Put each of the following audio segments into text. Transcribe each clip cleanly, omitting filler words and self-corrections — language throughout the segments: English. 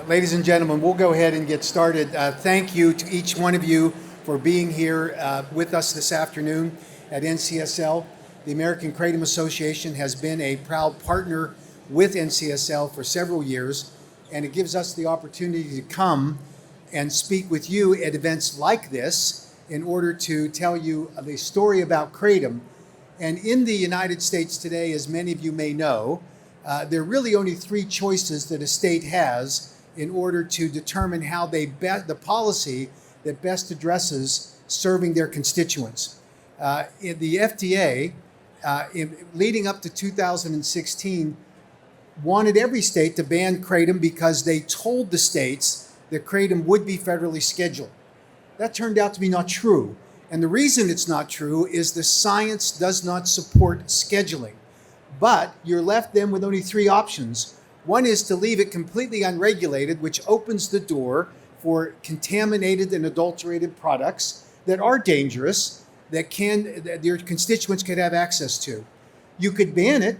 Ladies and gentlemen, we'll go ahead and get started. Thank you to each one of you for being here with us this afternoon at NCSL. The American Kratom Association has been a proud partner with NCSL for several years, and it gives us the opportunity to come and speak with you at events like this in order to tell you the story about Kratom. And in the United States today, as many of you may know, there are really only three choices that a state has in order to determine how the policy that best addresses serving their constituents. In the FDA, leading up to 2016, wanted every state to ban Kratom because they told the states that Kratom would be federally scheduled. That turned out to be not true. And the reason it's not true is the science does not support scheduling. But you're left then with only three options. One is to leave it completely unregulated, which opens the door for contaminated and adulterated products that are dangerous, that your constituents could have access to. You could ban it,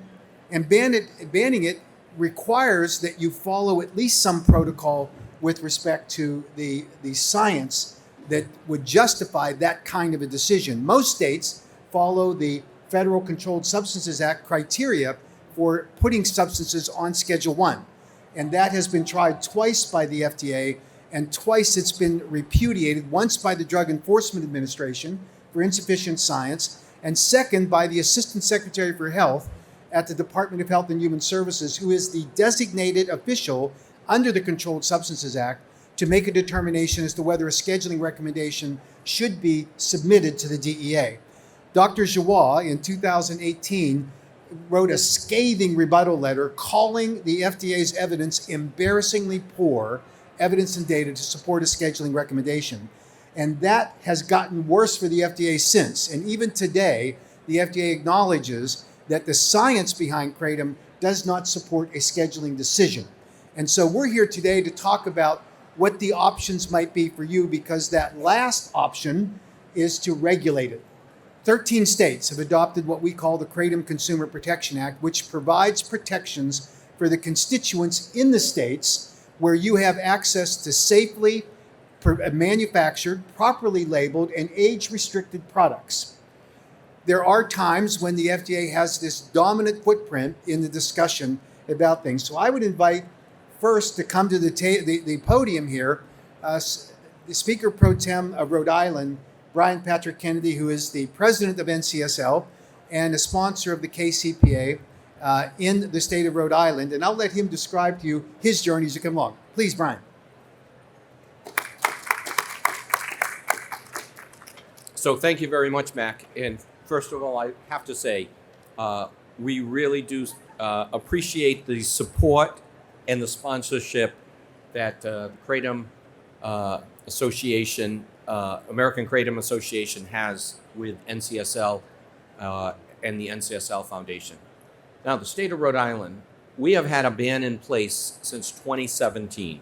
and banning it requires that you follow at least some protocol with respect to the science that would justify that kind of a decision. Most states follow the Federal Controlled Substances Act criteria for putting substances on Schedule 1. And that has been tried twice by the FDA, and twice it's been repudiated, once by the Drug Enforcement Administration for insufficient science, and second by the Assistant Secretary for Health at the Department of Health and Human Services, who is the designated official under the Controlled Substances Act to make a determination as to whether a scheduling recommendation should be submitted to the DEA. Dr. Jawad, in 2018, wrote a scathing rebuttal letter calling the FDA's evidence embarrassingly poor evidence and data to support a scheduling recommendation. And that has gotten worse for the FDA since. And even today, the FDA acknowledges that the science behind Kratom does not support a scheduling decision. And so we're here today to talk about what the options might be for you, because that last option is to regulate it. 13 states have adopted what we call the Kratom Consumer Protection Act, which provides protections for the constituents in the states where you have access to safely manufactured, properly labeled, and age-restricted products. There are times when the FDA has this dominant footprint in the discussion about things. So I would invite first to come to the podium here, the Speaker Pro Tem of Rhode Island, Brian Patrick Kennedy, who is the president of NCSL and a sponsor of the KCPA in the state of Rhode Island. And I'll let him describe to you his journey as you come along. Please, Brian. So thank you very much, Mac. And first of all, I have to say, we really do appreciate the support and the sponsorship that Kratom Association, American Kratom Association has with NCSL and the NCSL Foundation. Now, the state of Rhode Island, we have had a ban in place since 2017.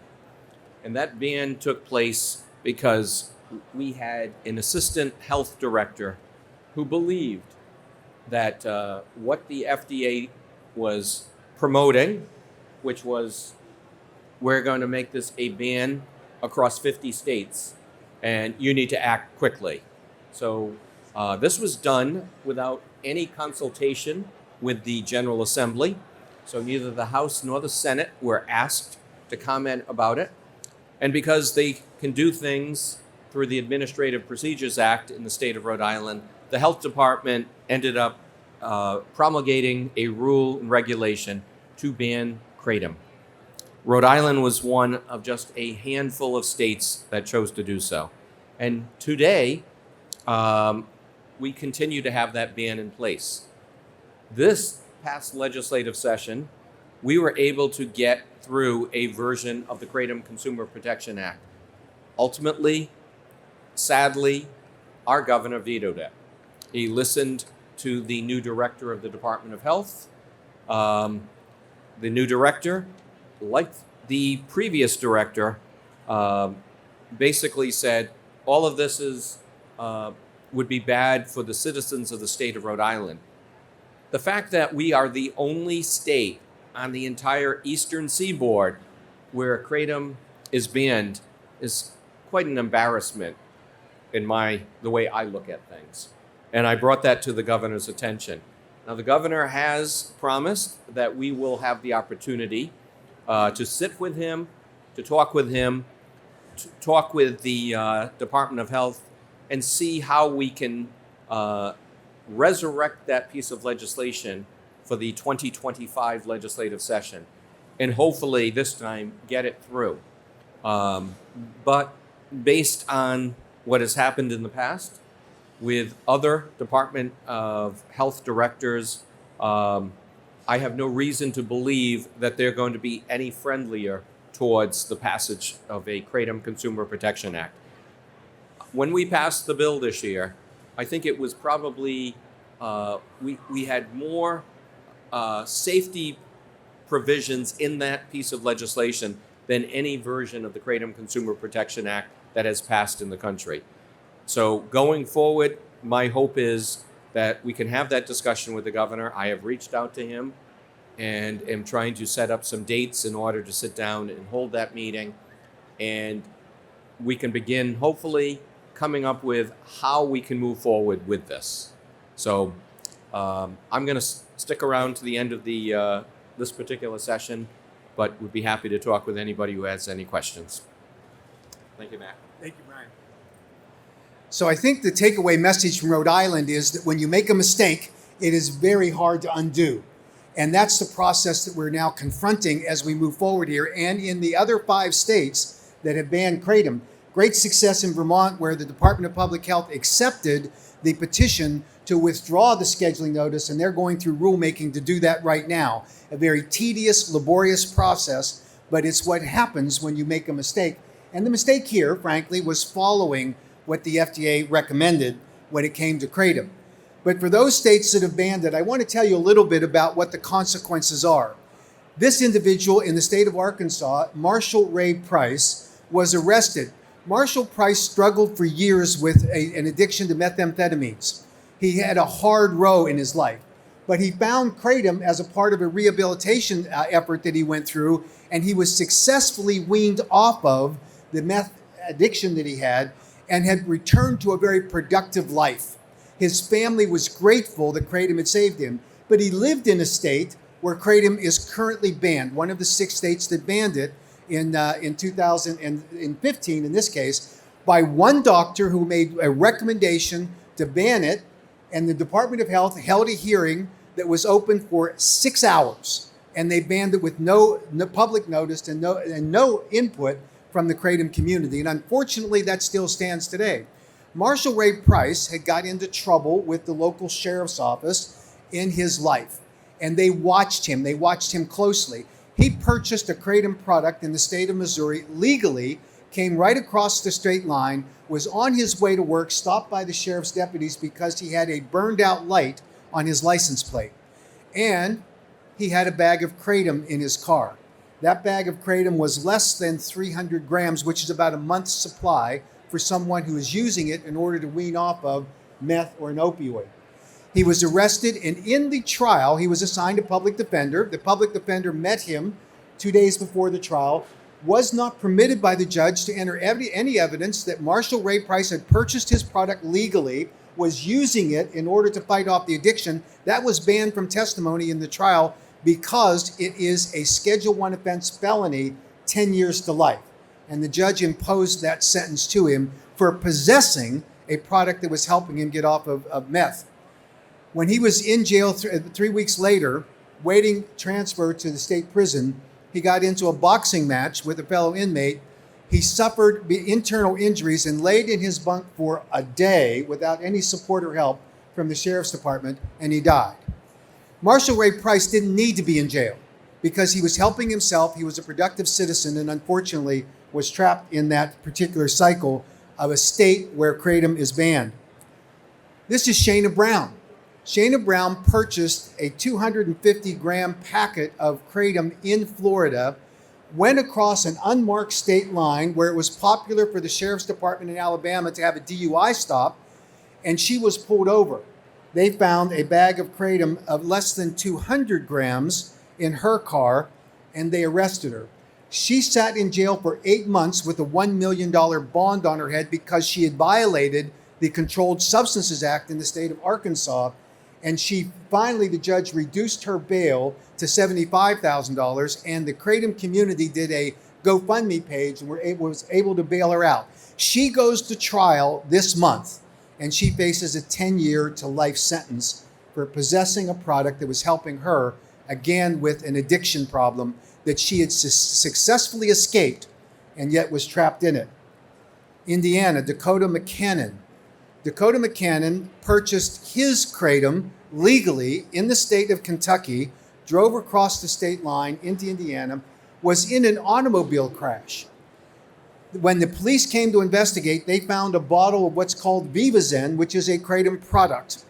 And that ban took place because we had an assistant health director who believed that what the FDA was promoting, which was we're going to make this a ban across 50 states, and you need to act quickly. So this was done without any consultation with the General Assembly. So neither the House nor the Senate were asked to comment about it. And because they can do things through the Administrative Procedures Act in the state of Rhode Island, the health department ended up promulgating a rule and regulation to ban Kratom. Rhode Island was one of just a handful of states that chose to do so. And today, we continue to have that ban in place. This past legislative session, we were able to get through a version of the Kratom Consumer Protection Act. Ultimately, sadly, our governor vetoed it. He listened to the new director of the Department of Health. The new director, like the previous director, basically said all of this would be bad for the citizens of the state of Rhode Island. The fact that we are the only state on the entire eastern seaboard where kratom is banned is quite an embarrassment in the way I look at things. And I brought that to the governor's attention. Now, the governor has promised that we will have the opportunity to sit with him, to talk with him, to talk with the Department of Health, and see how we can resurrect that piece of legislation for the 2025 legislative session, and hopefully this time get it through. But based on what has happened in the past with other Department of Health directors, I have no reason to believe that they're going to be any friendlier towards the passage of a Kratom Consumer Protection Act. When we passed the bill this year, I think it was probably, we had more safety provisions in that piece of legislation than any version of the Kratom Consumer Protection Act that has passed in the country. So going forward, my hope is that we can have that discussion with the governor. I have reached out to him and am trying to set up some dates in order to sit down and hold that meeting. And we can begin, hopefully, coming up with how we can move forward with this. So I'm going to stick around to the end of the this particular session, but would be happy to talk with anybody who has any questions. Thank you, Matt. Thank you, Brian. So I think the takeaway message from Rhode Island is that when you make a mistake, it is very hard to undo. And that's the process that we're now confronting as we move forward here. And in the other 5 states that have banned kratom, great success in Vermont, where the Department of Public Health accepted the petition to withdraw the scheduling notice, and they're going through rulemaking to do that right now. A very tedious, laborious process, but it's what happens when you make a mistake. And the mistake here, frankly, was following what the FDA recommended when it came to kratom. But for those states that have banned it, I want to tell you a little bit about what the consequences are. This individual in the state of Arkansas, Marshall Ray Price, was arrested. Marshall Price struggled for years with an addiction to methamphetamines. He had a hard row in his life, but he found kratom as a part of a rehabilitation effort that he went through, and he was successfully weaned off of the meth addiction that he had and had returned to a very productive life. His family was grateful that kratom had saved him, but he lived in a state where kratom is currently banned, one of the 6 states that banned it in 2015, in this case, by one doctor who made a recommendation to ban it, and the Department of Health held a hearing that was open for 6 hours, and they banned it with no public notice and no input from the kratom community. And unfortunately, that still stands today. Marshall Ray Price had got into trouble with the local sheriff's office in his life, and they watched him closely. He purchased a kratom product in the state of Missouri legally, came right across the state line, was on his way to work, stopped by the sheriff's deputies because he had a burned out light on his license plate. And he had a bag of kratom in his car. That bag of kratom was less than 300 grams, which is about a month's supply for someone who is using it in order to wean off of meth or an opioid. He was arrested, and in the trial, he was assigned a public defender. The public defender met him 2 days before the trial, was not permitted by the judge to enter any evidence that Marshall Ray Price had purchased his product legally, was using it in order to fight off the addiction. That was banned from testimony in the trial because it is a Schedule I offense felony, 10 years to life. And the judge imposed that sentence to him for possessing a product that was helping him get off of meth. When he was in jail 3 weeks later, waiting transfer to the state prison, he got into a boxing match with a fellow inmate. He suffered internal injuries and laid in his bunk for a day without any support or help from the sheriff's department, and he died. Marshall Ray Price didn't need to be in jail because he was helping himself. He was a productive citizen and unfortunately was trapped in that particular cycle of a state where kratom is banned. This is Shayna Brown. Shayna Brown purchased a 250-gram packet of kratom in Florida, went across an unmarked state line where it was popular for the sheriff's department in Alabama to have a DUI stop, and she was pulled over. They found a bag of kratom of less than 200 grams in her car, and they arrested her. She sat in jail for 8 months with a $1 million bond on her head because she had violated the Controlled Substances Act in the state of Arkansas. And the judge reduced her bail to $75,000, and the Kratom community did a GoFundMe page and was able to bail her out. She goes to trial this month, and she faces a 10-year to life sentence for possessing a product that was helping her, again, with an addiction problem that she had successfully escaped and yet was trapped in it. Indiana, Dakota McCannon purchased his Kratom legally in the state of Kentucky, drove across the state line into Indiana, was in an automobile crash. When the police came to investigate, they found a bottle of what's called Vivazen, which is a Kratom product.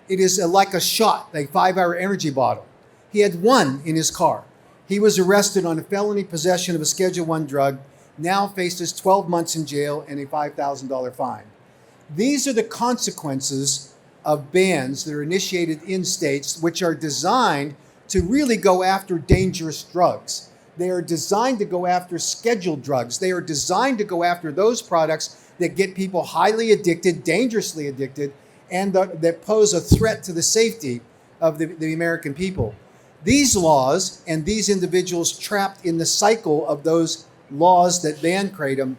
It is like a shot, a 5-hour energy bottle. He had one in his car. He was arrested on a felony possession of a Schedule I drug, now faces 12 months in jail and a $5,000 fine. These are the consequences of bans that are initiated in states which are designed to really go after dangerous drugs. They are designed to go after scheduled drugs. They are designed to go after those products that get people highly addicted, dangerously addicted, and that pose a threat to the safety of the American people. These laws and these individuals trapped in the cycle of those laws that ban Kratom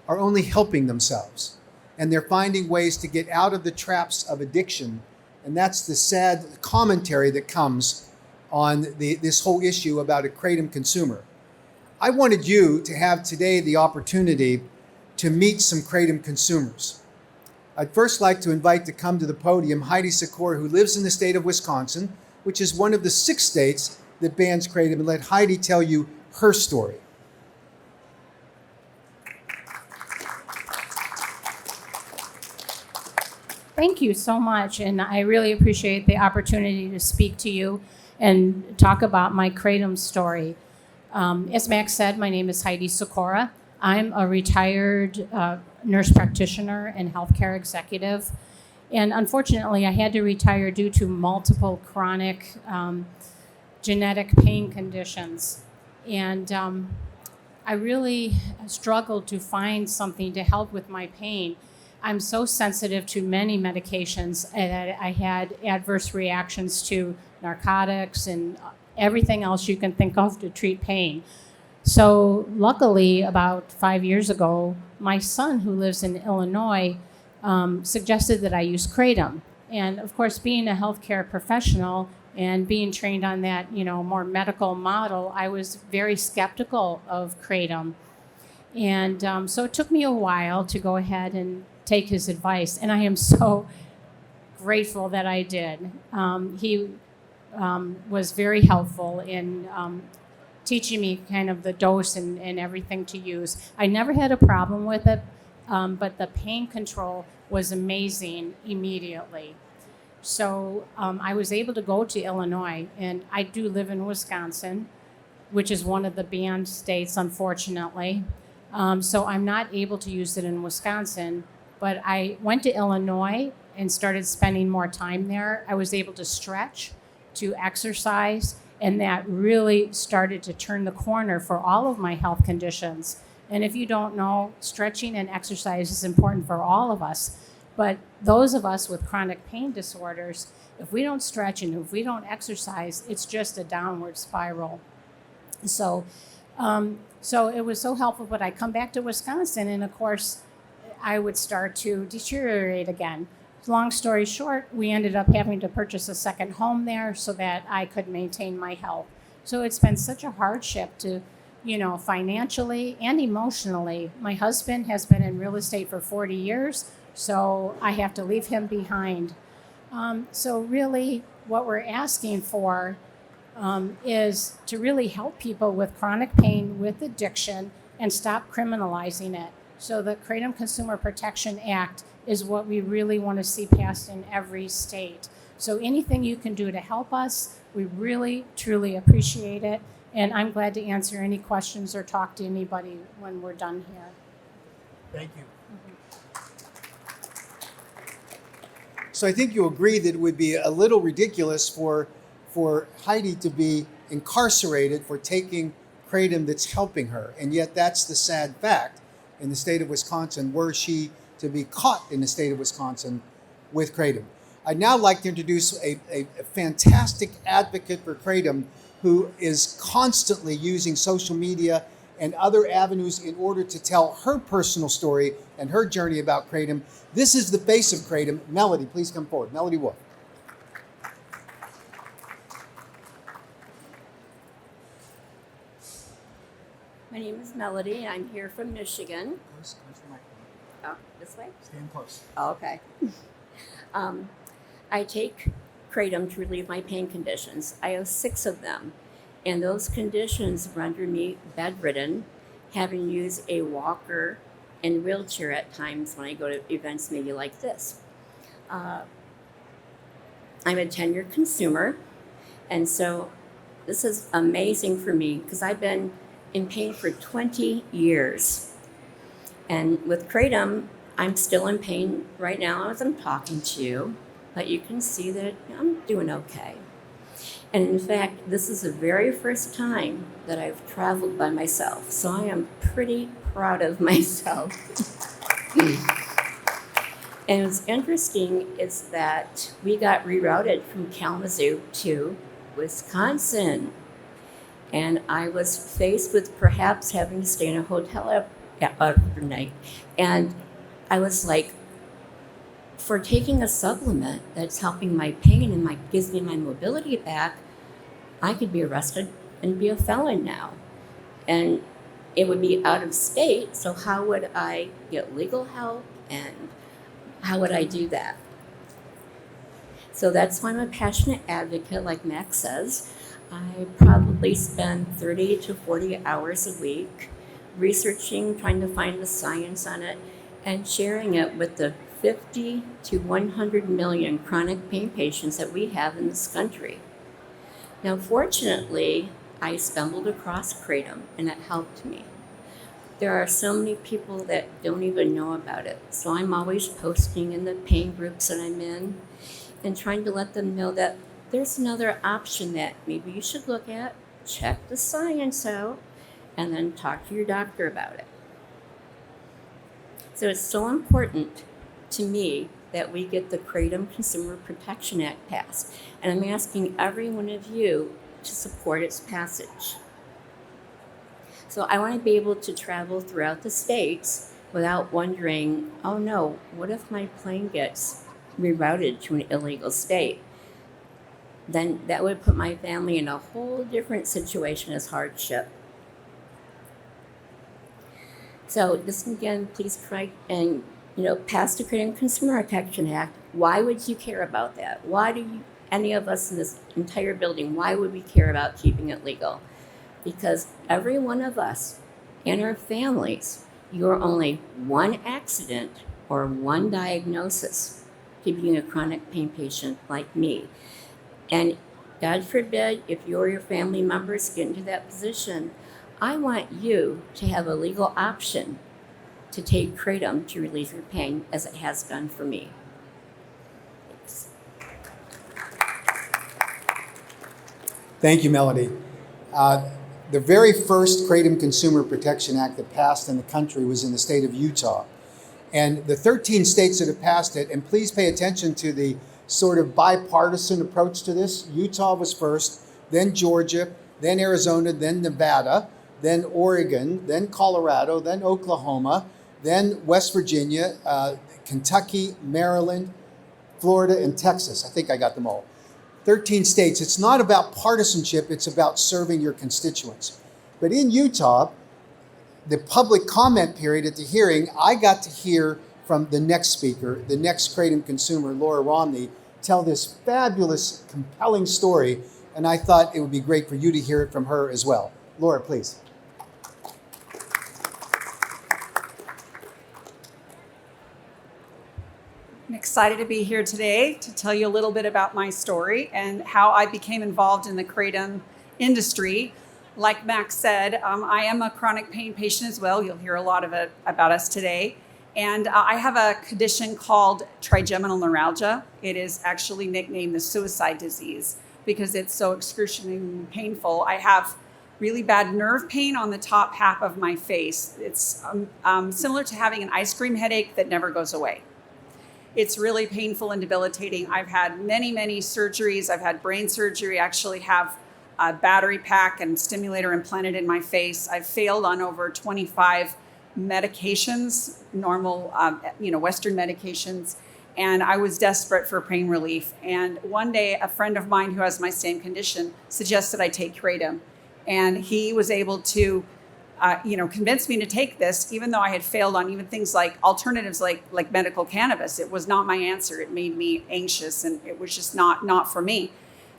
are only helping themselves. And they're finding ways to get out of the traps of addiction. And that's the sad commentary that comes on this whole issue about a Kratom consumer. I wanted you to have today the opportunity to meet some Kratom consumers. I'd first like to invite to come to the podium Heidi Sikora, who lives in the state of Wisconsin, which is one of the 6 states that bans Kratom, and let Heidi tell you her story. Thank you so much, and I really appreciate the opportunity to speak to you and talk about my Kratom story. As Max said, my name is Heidi Sikora. I'm a retired nurse practitioner and healthcare executive, and unfortunately, I had to retire due to multiple chronic genetic pain conditions, and I really struggled to find something to help with my pain. I'm so sensitive to many medications that I had adverse reactions to narcotics and everything else you can think of to treat pain. So luckily, about 5 years ago, my son, who lives in Illinois, suggested that I use Kratom. And of course, being a healthcare professional and being trained on that, more medical model, I was very skeptical of Kratom. And so it took me a while to go ahead and take his advice, and I am so grateful that I did. He was very helpful in teaching me kind of the dose and everything to use. I never had a problem with it, but the pain control was amazing immediately. So I was able to go to Illinois, and I do live in Wisconsin, which is one of the banned states, unfortunately. So I'm not able to use it in Wisconsin, but I went to Illinois and started spending more time there. I was able to stretch, to exercise, and that really started to turn the corner for all of my health conditions. And if you don't know, stretching and exercise is important for all of us. But those of us with chronic pain disorders, if we don't stretch and if we don't exercise, it's just a downward spiral. So it was so helpful, but I come back to Wisconsin, and of course, I would start to deteriorate again. Long story short, we ended up having to purchase a second home there so that I could maintain my health. So it's been such a hardship to, financially and emotionally. My husband has been in real estate for 40 years, so I have to leave him behind. So really, what we're asking for is to really help people with chronic pain, with addiction, and stop criminalizing it. So the Kratom Consumer Protection Act is what we really want to see passed in every state. So anything you can do to help us, we really, truly appreciate it. And I'm glad to answer any questions or talk to anybody when we're done here. Thank you. So I think you agree that it would be a little ridiculous for Heidi to be incarcerated for taking Kratom that's helping her. And yet that's the sad fact in the state of Wisconsin, were she to be caught in the state of Wisconsin with Kratom. I'd now like to introduce a fantastic advocate for Kratom who is constantly using social media and other avenues in order to tell her personal story and her journey about Kratom. This is the face of Kratom. Melody, please come forward. Melody Wolf. My name is Melody. I'm here from Michigan. Close to the microphone. Oh, this way? Stand close. Oh, okay. I take Kratom to relieve my pain conditions. I have 6 of them, and those conditions render me bedridden, having used a walker and wheelchair at times when I go to events maybe like this. I'm a tenured consumer, and so this is amazing for me because I've been in pain for 20 years. And with Kratom, I'm still in pain right now as I'm talking to you, but you can see that I'm doing okay. And in fact, this is the very first time that I've traveled by myself, so I am pretty proud of myself. And what's interesting is that we got rerouted from Kalamazoo to Wisconsin. And I was faced with perhaps having to stay in a hotel overnight. And I was like, for taking a supplement that's helping my pain and gives me my mobility back, I could be arrested and be a felon now. And it would be out of state, so how would I get legal help and how would I do that? So that's why I'm a passionate advocate, like Max says. I probably spend 30 to 40 hours a week researching, trying to find the science on it, and sharing it with the 50 to 100 million chronic pain patients that we have in this country. Now, fortunately, I stumbled across Kratom, and it helped me. There are so many people that don't even know about it, so I'm always posting in the pain groups that I'm in and trying to let them know that there's another option that maybe you should look at, check the science out, and then talk to your doctor about it. So it's so important to me that we get the Kratom Consumer Protection Act passed. And I'm asking every one of you to support its passage. So I want to be able to travel throughout the states without wondering, oh no, what if my plane gets rerouted to an illegal state? Then that would put my family in a whole different situation as hardship. So just again, please try and pass the Kratom Consumer Protection Act. Why would you care about that? Why do any of us in this entire building, why would we care about keeping it legal? Because every one of us and our families, you're only one accident or one diagnosis to being a chronic pain patient like me. And God forbid, if you or your family members get into that position, I want you to have a legal option to take Kratom to relieve your pain, as it has done for me. Thanks. Thank you, Melody. The very first Kratom Consumer Protection Act that passed in the country was in the state of Utah. And the 13 states that have passed it, and please pay attention to the sort of bipartisan approach to this. Utah was first, then Georgia, then Arizona, then Nevada, then Oregon, then Colorado, then Oklahoma, then West Virginia, Kentucky, Maryland, Florida, and Texas. I think I got them all. 13 states. It's not about partisanship, it's about serving your constituents. But in Utah, the public comment period at the hearing, I got to hear from the next speaker, the next Kratom consumer, Laura Romney, tell this fabulous, compelling story, and I thought it would be great for you to hear it from her as well. Laura, please. I'm excited to be here today to tell you a little bit about my story and how I became involved in the Kratom industry. Like Max said, I am a chronic pain patient as well. You'll hear a lot of it about us today. And I have a condition called trigeminal neuralgia. It is actually nicknamed the suicide disease because it's so excruciatingly painful. I have really bad nerve pain on the top half of my face. It's similar to having an ice cream headache that never goes away. It's really painful and debilitating. I've had many, many surgeries. I've had brain surgery, actually have a battery pack and stimulator implanted in my face. I've failed on over 25 medications, normal, Western medications. And I was desperate for pain relief. And one day, a friend of mine who has my same condition suggested I take Kratom. And he was able to, convince me to take this, even though I had failed on even things like alternatives like medical cannabis. It was not my answer. It made me anxious, and it was just not for me.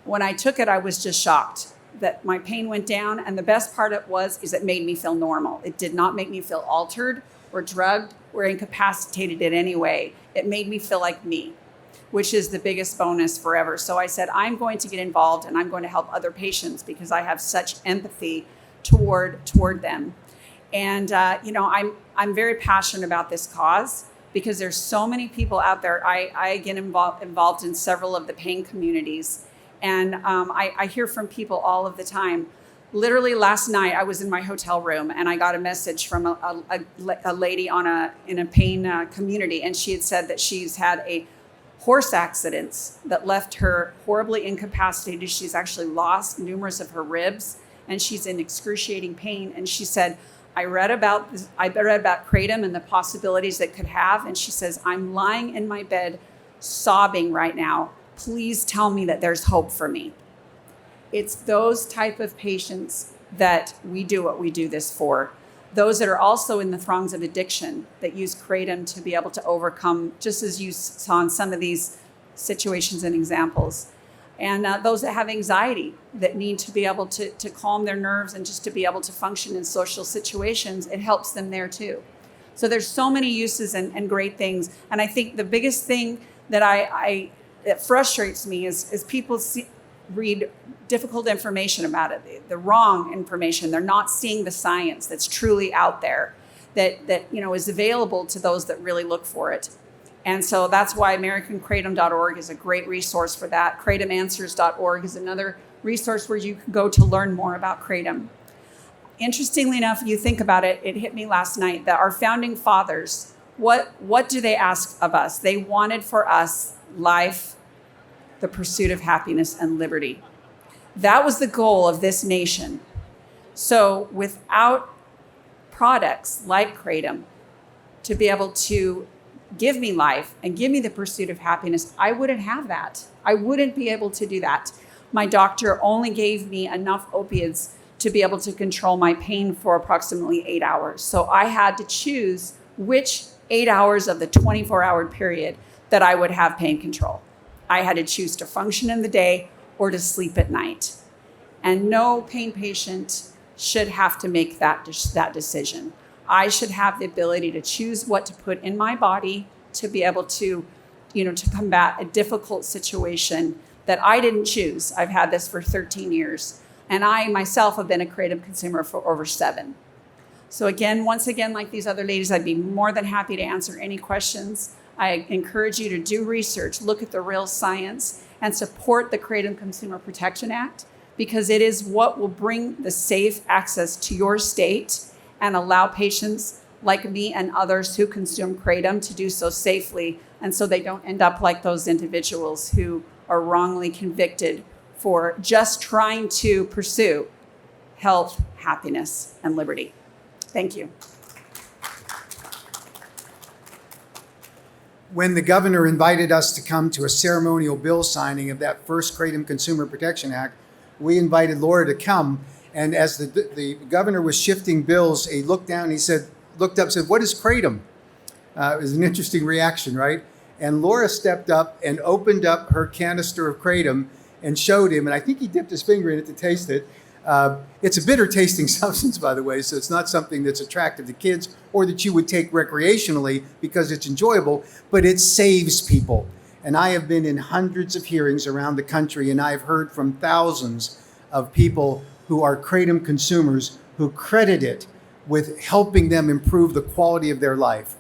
When I took it, I was just shocked that my pain went down. And the best part of it is it made me feel normal. It did not make me feel altered or drugged or incapacitated in any way. It made me feel like me, which is the biggest bonus forever. So I said, I'm going to get involved and I'm going to help other patients because I have such empathy toward them. And, I'm very passionate about this cause because there's so many people out there. I get involved in several of the pain communities. And I hear from people all of the time. Literally last night, I was in my hotel room and I got a message from a lady in a pain community. And she had said that she's had a horse accidents that left her horribly incapacitated. She's actually lost numerous of her ribs and she's in excruciating pain. And she said, I read about Kratom and the possibilities it could have. And she says, I'm lying in my bed sobbing right now. Please tell me that there's hope for me. It's those type of patients that we do what we do this for. Those that are also in the throngs of addiction that use Kratom to be able to overcome, just as you saw in some of these situations and examples. And those that have anxiety that need to be able to calm their nerves and just to be able to function in social situations, it helps them there too. So there's so many uses and great things. And I think the biggest thing that that frustrates me is people read difficult information about it, the wrong information. They're not seeing the science that's truly out there that is available to those that really look for it. And so that's why AmericanKratom.org is a great resource for that. KratomAnswers.org is another resource where you can go to learn more about Kratom. Interestingly enough, you think about it, it hit me last night that our founding fathers, what do they ask of us? They wanted for us life, the pursuit of happiness, and liberty. That was the goal of this nation. So without products like Kratom to be able to give me life and give me the pursuit of happiness, I wouldn't have that. I wouldn't be able to do that. My doctor only gave me enough opiates to be able to control my pain for approximately 8 hours. So I had to choose which 8 hours of the 24-hour period that I would have pain control. I had to choose to function in the day or to sleep at night. And no pain patient should have to make that decision. I should have the ability to choose what to put in my body to be able to, to combat a difficult situation that I didn't choose. I've had this for 13 years. And I myself have been a Kratom consumer for over 7. So once again, like these other ladies, I'd be more than happy to answer any questions. I encourage you to do research, look at the real science, and support the Kratom Consumer Protection Act, because it is what will bring the safe access to your state and allow patients like me and others who consume Kratom to do so safely, and so they don't end up like those individuals who are wrongly convicted for just trying to pursue health, happiness, and liberty. Thank you. When the governor invited us to come to a ceremonial bill signing of that first Kratom Consumer Protection Act, we invited Laura to come. And as the governor was shifting bills, he looked down, looked up and said, "What is Kratom?" It was an interesting reaction, right? And Laura stepped up and opened up her canister of Kratom and showed him, and I think he dipped his finger in it to taste it. It's a bitter tasting substance, by the way, so it's not something that's attractive to kids or that you would take recreationally because it's enjoyable, but it saves people. And I have been in hundreds of hearings around the country, and I've heard from thousands of people who are Kratom consumers who credit it with helping them improve the quality of their life,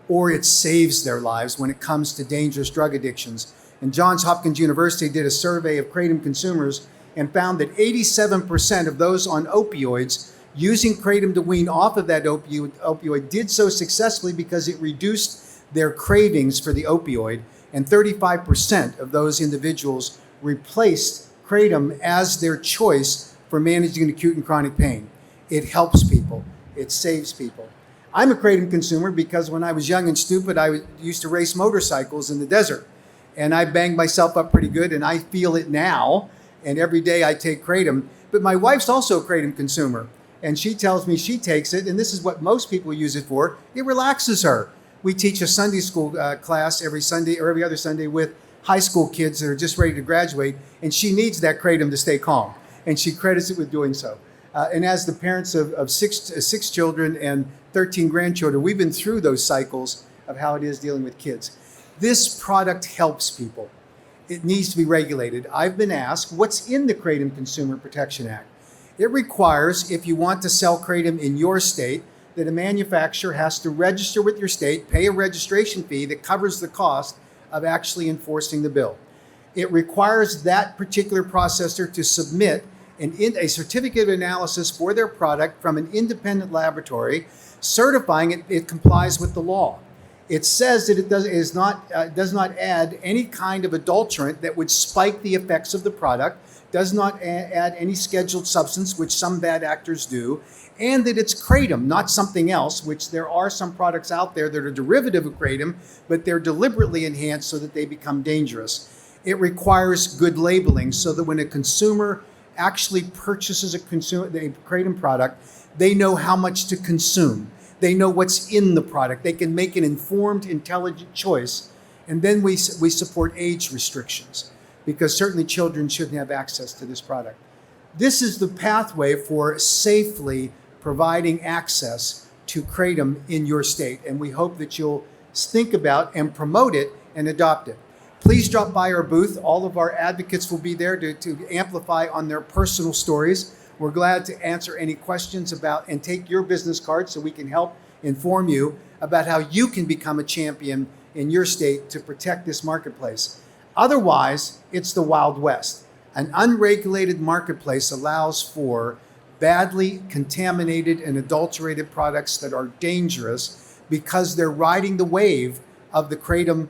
or it saves their lives when it comes to dangerous drug addictions. And Johns Hopkins University did a survey of Kratom consumers, and found that 87% of those on opioids using Kratom to wean off of that opioid did so successfully because it reduced their cravings for the opioid, and 35% of those individuals replaced Kratom as their choice for managing acute and chronic pain. It helps people. It saves people. I'm a Kratom consumer because when I was young and stupid, I used to race motorcycles in the desert. And I banged myself up pretty good, and I feel it now. And every day I take Kratom. But my wife's also a Kratom consumer. And she tells me she takes it, and this is what most people use it for. It relaxes her. We teach a Sunday school class every Sunday or every other Sunday with high school kids that are just ready to graduate, and she needs that Kratom to stay calm. And she credits it with doing so. And as the parents of six children and 13 grandchildren, we've been through those cycles of how it is dealing with kids. This product helps people. It needs to be regulated. I've been asked, what's in the Kratom Consumer Protection Act? It requires, if you want to sell Kratom in your state, that a manufacturer has to register with your state, pay a registration fee that covers the cost of actually enforcing the bill. It requires that particular processor to submit a certificate of analysis for their product from an independent laboratory, certifying it complies with the law. It says that it does not add any kind of adulterant that would spike the effects of the product, does not add any scheduled substance, which some bad actors do, and that it's Kratom, not something else, which there are some products out there that are derivative of Kratom, but they're deliberately enhanced so that they become dangerous. It requires good labeling so that when a consumer actually purchases a Kratom product, they know how much to consume. They know what's in the product. They can make an informed, intelligent choice. And then we support age restrictions, because certainly children shouldn't have access to this product. This is the pathway for safely providing access to Kratom in your state, and we hope that you'll think about and promote it and adopt it. Please drop by our booth. All of our advocates will be there to amplify on their personal stories. We're glad to answer any questions about and take your business card so we can help inform you about how you can become a champion in your state to protect this marketplace. Otherwise, it's the Wild West. An unregulated marketplace allows for badly contaminated and adulterated products that are dangerous because they're riding the wave of the Kratom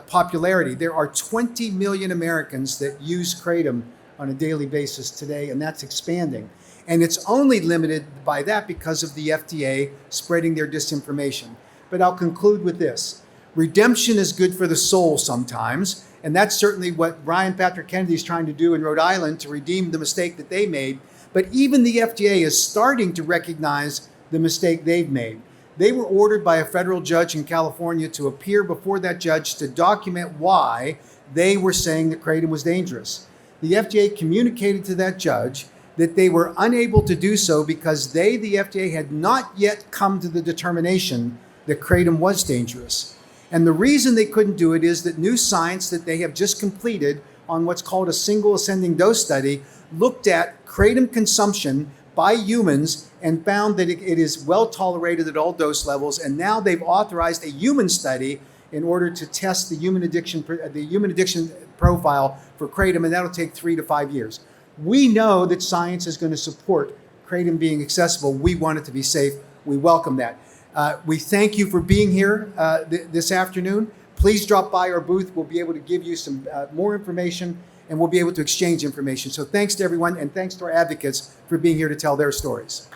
popularity. There are 20 million Americans that use Kratom on a daily basis today, and that's expanding. And it's only limited by that because of the FDA spreading their disinformation. But I'll conclude with this. Redemption is good for the soul sometimes, and that's certainly what Brian Patrick Kennedy is trying to do in Rhode Island to redeem the mistake that they made. But even the FDA is starting to recognize the mistake they've made. They were ordered by a federal judge in California to appear before that judge to document why they were saying that Kratom was dangerous. The FDA communicated to that judge that they were unable to do so because the FDA, had not yet come to the determination that Kratom was dangerous. And the reason they couldn't do it is that new science that they have just completed on what's called a single ascending dose study looked at Kratom consumption by humans and found that it is well tolerated at all dose levels. And now they've authorized a human study in order to test the human addiction profile for Kratom, and that'll take 3 to 5 years. We know that science is going to support Kratom being accessible. We want it to be safe. We welcome that. We thank you for being here this afternoon. Please drop by our booth. We'll be able to give you some more information, and we'll be able to exchange information. So thanks to everyone, and thanks to our advocates for being here to tell their stories.